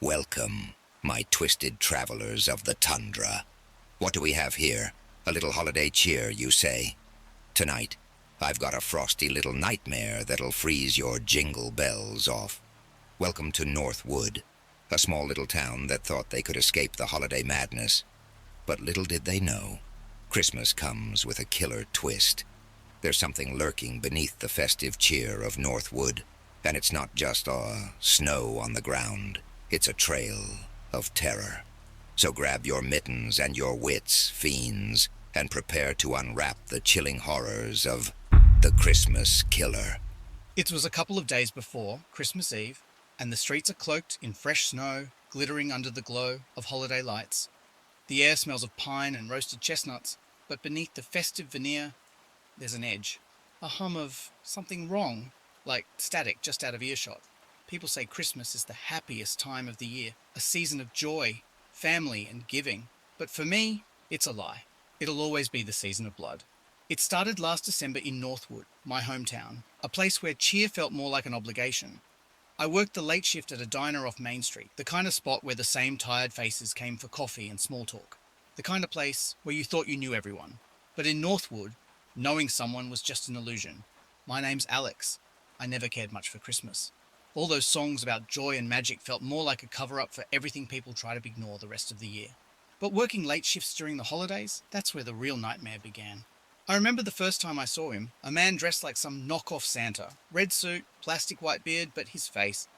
Welcome, my twisted travelers of the tundra. What do we have here? A little holiday cheer, you say? Tonight, I've got a frosty little nightmare that'll freeze your jingle bells off. Welcome to Northwood, a small little town that thought they could escape the holiday madness. But little did they know, Christmas comes with a killer twist. There's something lurking beneath the festive cheer of Northwood, and it's not just snow on the ground. It's a trail of terror. So grab your mittens and your wits, fiends, and prepare to unwrap the chilling horrors of the Christmas Killer. It was a couple of days before Christmas Eve, and the streets are cloaked in fresh snow, glittering under the glow of holiday lights. The air smells of pine and roasted chestnuts, but beneath the festive veneer, there's an edge. A hum of something wrong, like static just out of earshot. People say Christmas is the happiest time of the year, a season of joy, family, and giving. But for me, it's a lie. It'll always be the season of blood. It started last December in Northwood, my hometown, a place where cheer felt more like an obligation. I worked the late shift at a diner off Main Street, the kind of spot where the same tired faces came for coffee and small talk. The kind of place where you thought you knew everyone. But in Northwood, knowing someone was just an illusion. My name's Alex. I never cared much for Christmas. All those songs about joy and magic felt more like a cover-up for everything people try to ignore the rest of the year. But working late shifts during the holidays, that's where the real nightmare began. I remember the first time I saw him, a man dressed like some knockoff Santa. Red suit, plastic white beard, but his face,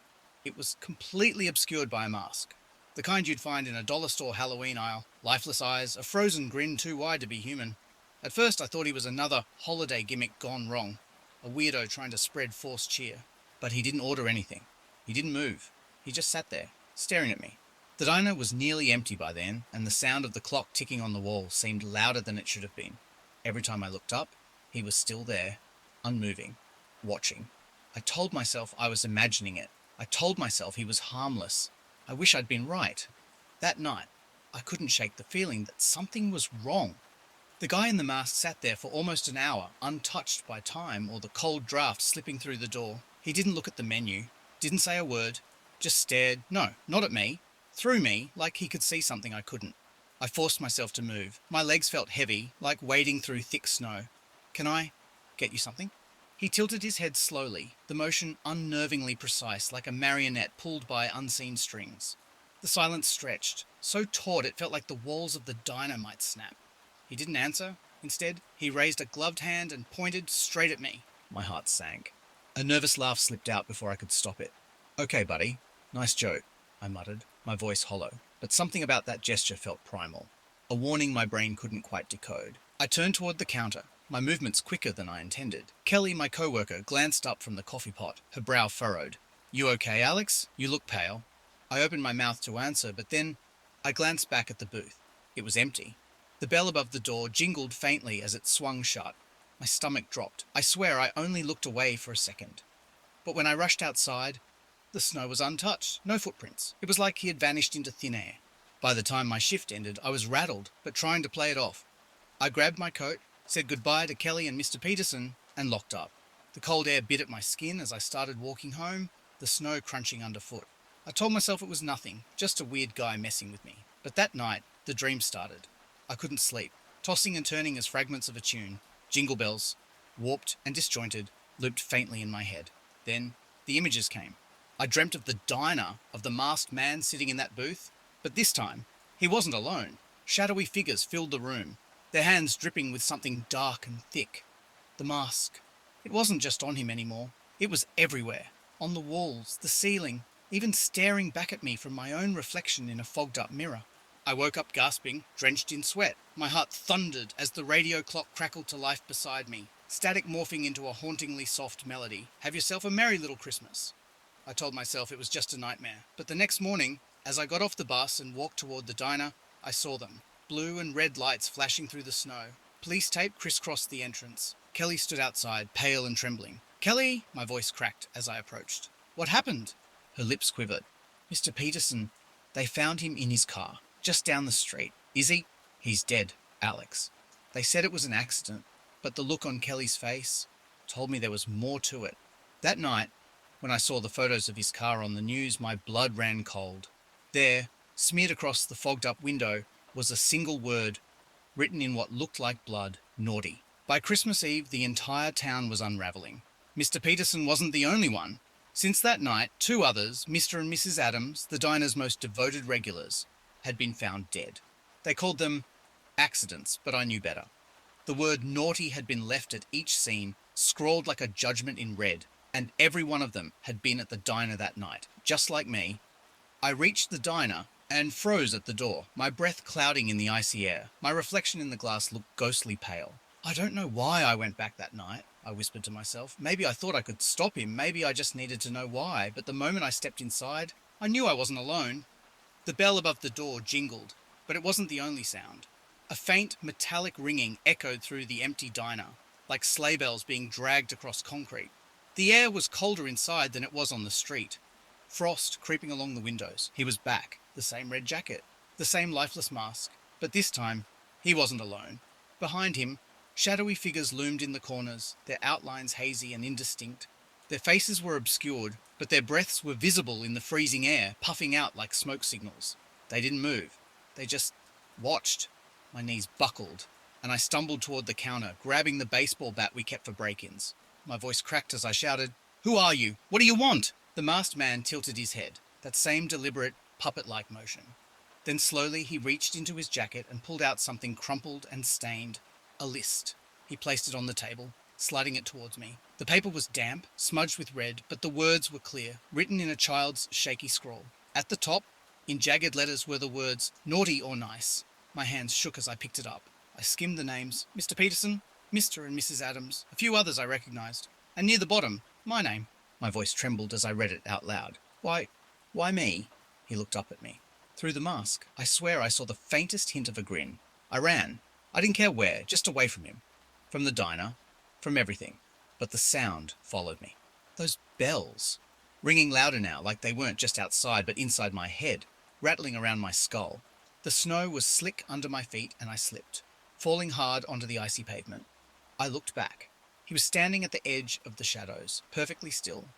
it was completely obscured by a mask. The kind you'd find in a dollar store Halloween aisle. Lifeless eyes, a frozen grin too wide to be human. At first I thought he was another holiday gimmick gone wrong, a weirdo trying to spread forced cheer. But he didn't order anything. He didn't move. He just sat there, staring at me. The diner was nearly empty by then, and the sound of the clock ticking on the wall seemed louder than it should have been. Every time I looked up, he was still there, unmoving, watching. I told myself I was imagining it. I told myself he was harmless. I wish I'd been right. That night, I couldn't shake the feeling that something was wrong. The guy in the mask sat there for almost an hour, untouched by time or the cold draft slipping through the door. He didn't look at the menu, didn't say a word, just stared, no, not at me, through me, like he could see something I couldn't. I forced myself to move. My legs felt heavy, like wading through thick snow. Can I get you something? He tilted his head slowly, the motion unnervingly precise, like a marionette pulled by unseen strings. The silence stretched, so taut it felt like the walls of the diner might snap. He didn't answer. Instead, he raised a gloved hand and pointed straight at me. My heart sank. A nervous laugh slipped out before I could stop it. "Okay, buddy. Nice joke," I muttered, my voice hollow. But something about that gesture felt primal. A warning my brain couldn't quite decode. I turned toward the counter, my movements quicker than I intended. Kelly, my co-worker, glanced up from the coffee pot, her brow furrowed. "You okay, Alex? You look pale." I opened my mouth to answer, but then I glanced back at the booth. It was empty. The bell above the door jingled faintly as it swung shut. My stomach dropped. I swear I only looked away for a second. But when I rushed outside, the snow was untouched, no footprints. It was like he had vanished into thin air. By the time my shift ended, I was rattled, but trying to play it off. I grabbed my coat, said goodbye to Kelly and Mr. Peterson, and locked up. The cold air bit at my skin as I started walking home, the snow crunching underfoot. I told myself it was nothing, just a weird guy messing with me. But that night, the dream started. I couldn't sleep, tossing and turning as fragments of a tune. Jingle bells, warped and disjointed, looped faintly in my head. Then, the images came. I dreamt of the diner, of the masked man sitting in that booth. But this time, he wasn't alone. Shadowy figures filled the room, their hands dripping with something dark and thick. The mask. It wasn't just on him anymore. It was everywhere. On the walls, the ceiling, even staring back at me from my own reflection in a fogged-up mirror. I woke up gasping, drenched in sweat. My heart thundered as the radio clock crackled to life beside me, static morphing into a hauntingly soft melody. "Have yourself a merry little Christmas." I told myself it was just a nightmare. But the next morning, as I got off the bus and walked toward the diner, I saw them. Blue and red lights flashing through the snow. Police tape crisscrossed the entrance. Kelly stood outside, pale and trembling. "Kelly!" My voice cracked as I approached. "What happened?" Her lips quivered. "Mr. Peterson, they found him in his car, just down the street." "Is he?" "He's dead, Alex." They said it was an accident, but the look on Kelly's face told me there was more to it. That night, when I saw the photos of his car on the news, my blood ran cold. There, smeared across the fogged-up window, was a single word, written in what looked like blood: naughty. By Christmas Eve, the entire town was unravelling. Mr. Peterson wasn't the only one. Since that night, two others, Mr. and Mrs. Adams, the diner's most devoted regulars, had been found dead. They called them accidents, but I knew better. The word naughty had been left at each scene, scrawled like a judgment in red, and every one of them had been at the diner that night, just like me. I reached the diner and froze at the door, my breath clouding in the icy air. My reflection in the glass looked ghostly pale. I don't know why I went back that night, I whispered to myself. Maybe I thought I could stop him, maybe I just needed to know why, but the moment I stepped inside, I knew I wasn't alone. The bell above the door jingled, but it wasn't the only sound. A faint, metallic ringing echoed through the empty diner, like sleigh bells being dragged across concrete. The air was colder inside than it was on the street. Frost creeping along the windows. He was back, the same red jacket, the same lifeless mask, but this time, he wasn't alone. Behind him, shadowy figures loomed in the corners, their outlines hazy and indistinct. Their faces were obscured, but their breaths were visible in the freezing air, puffing out like smoke signals. They didn't move. They just watched. My knees buckled, and I stumbled toward the counter, grabbing the baseball bat we kept for break-ins. My voice cracked as I shouted, "Who are you? What do you want?" The masked man tilted his head, that same deliberate, puppet-like motion. Then slowly he reached into his jacket and pulled out something crumpled and stained. A list. He placed it on the table, sliding it towards me. The paper was damp, smudged with red, but the words were clear, written in a child's shaky scrawl. At the top, in jagged letters, were the words, "Naughty or nice." My hands shook as I picked it up. I skimmed the names: Mr. Peterson, Mr. and Mrs. Adams, a few others I recognized, and near the bottom, my name. My voice trembled as I read it out loud. Why me?" He looked up at me. Through the mask, I swear I saw the faintest hint of a grin. I ran. I didn't care where, just away from him. From the diner. From everything. But the sound followed me. Those bells. Ringing louder now, like they weren't just outside, but inside my head, rattling around my skull. The snow was slick under my feet, and I slipped, falling hard onto the icy pavement. I looked back. He was standing at the edge of the shadows, perfectly still.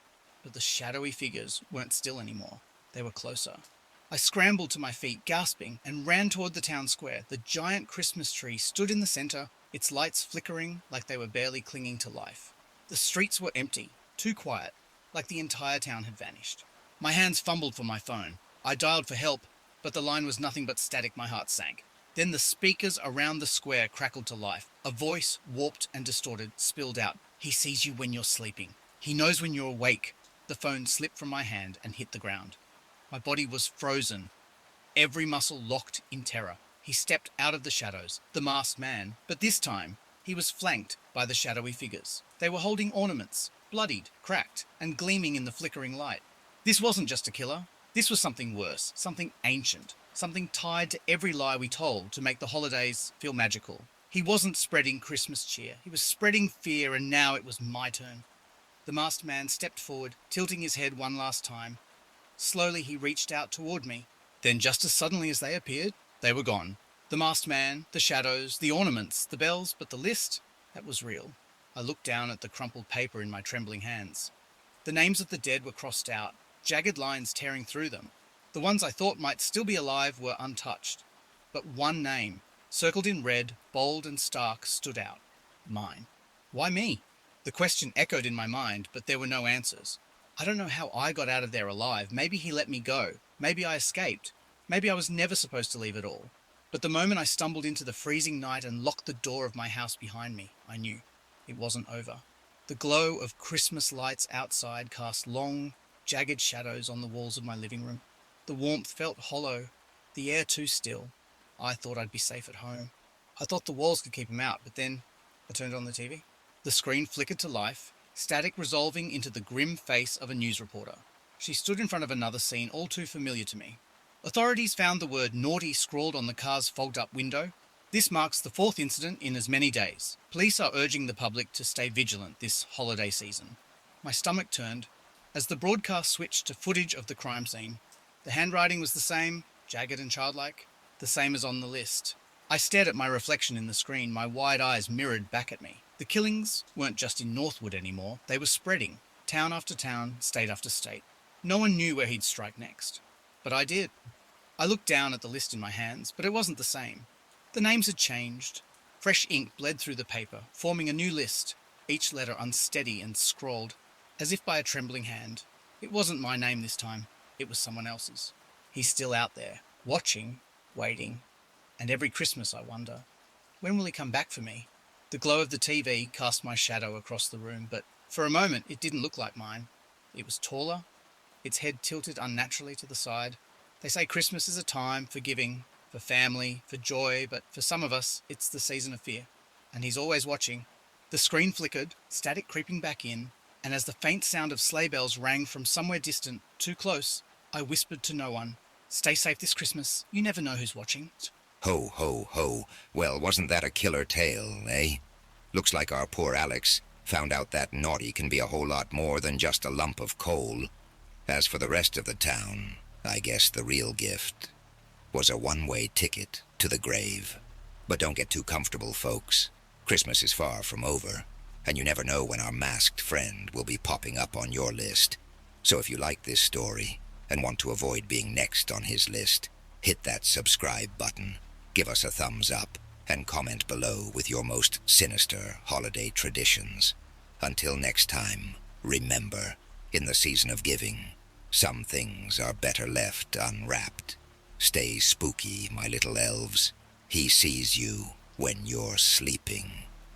But the shadowy figures weren't still anymore. They were closer. I scrambled to my feet, gasping, and ran toward the town square. The giant Christmas tree stood in the center, its lights flickering like they were barely clinging to life. The streets were empty, too quiet, like the entire town had vanished. My hands fumbled for my phone. I dialed for help, but the line was nothing but static. My heart sank. Then the speakers around the square crackled to life. A voice, warped and distorted, spilled out. "He sees you when you're sleeping. He knows when you're awake." The phone slipped from my hand and hit the ground. My body was frozen, every muscle locked in terror. He stepped out of the shadows, the masked man, but this time he was flanked by the shadowy figures. They were holding ornaments, bloodied, cracked, and gleaming in the flickering light. This wasn't just a killer. This was something worse, something ancient, something tied to every lie we told to make the holidays feel magical. He wasn't spreading Christmas cheer. He was spreading fear, and now it was my turn. The masked man stepped forward, tilting his head one last time. Slowly he reached out toward me. Then just as suddenly as they appeared, they were gone. The masked man, the shadows, the ornaments, the bells, but the list, that was real. I looked down at the crumpled paper in my trembling hands. The names of the dead were crossed out, jagged lines tearing through them. The ones I thought might still be alive were untouched. But one name, circled in red, bold and stark, stood out. Mine. Why me? The question echoed in my mind, but there were no answers. I don't know how I got out of there alive. Maybe he let me go. Maybe I escaped. Maybe I was never supposed to leave at all. But the moment I stumbled into the freezing night and locked the door of my house behind me, I knew it wasn't over. The glow of Christmas lights outside cast long, jagged shadows on the walls of my living room. The warmth felt hollow, the air too still. I thought I'd be safe at home. I thought the walls could keep him out, but then I turned on the TV. The screen flickered to life, static resolving into the grim face of a news reporter. She stood in front of another scene all too familiar to me. Authorities found the word naughty scrawled on the car's fogged-up window. This marks the fourth incident in as many days. Police are urging the public to stay vigilant this holiday season. My stomach turned as the broadcast switched to footage of the crime scene. The handwriting was the same, jagged and childlike, the same as on the list. I stared at my reflection in the screen, my wide eyes mirrored back at me. The killings weren't just in Northwood anymore, they were spreading, town after town, state after state. No one knew where he'd strike next. But I did. I looked down at the list in my hands, but it wasn't the same. The names had changed. Fresh ink bled through the paper, forming a new list, each letter unsteady and scrawled, as if by a trembling hand. It wasn't my name this time, it was someone else's. He's still out there, watching, waiting, and every Christmas I wonder, when will he come back for me? The glow of the TV cast my shadow across the room, but for a moment it didn't look like mine. It was taller, its head tilted unnaturally to the side. They say Christmas is a time for giving, for family, for joy, but for some of us, it's the season of fear. And he's always watching. The screen flickered, static creeping back in, and as the faint sound of sleigh bells rang from somewhere distant, too close, I whispered to no one, "Stay safe this Christmas. You never know who's watching." Ho, ho, ho. Well, wasn't that a killer tale, eh? Looks like our poor Alex found out that naughty can be a whole lot more than just a lump of coal. As for the rest of the town, I guess the real gift was a one-way ticket to the grave. But don't get too comfortable, folks. Christmas is far from over, and you never know when our masked friend will be popping up on your list. So if you like this story and want to avoid being next on his list, hit that subscribe button, give us a thumbs up, and comment below with your most sinister holiday traditions. Until next time, remember, in the season of giving, some things are better left unwrapped. Stay spooky, my little elves. He sees you when you're sleeping.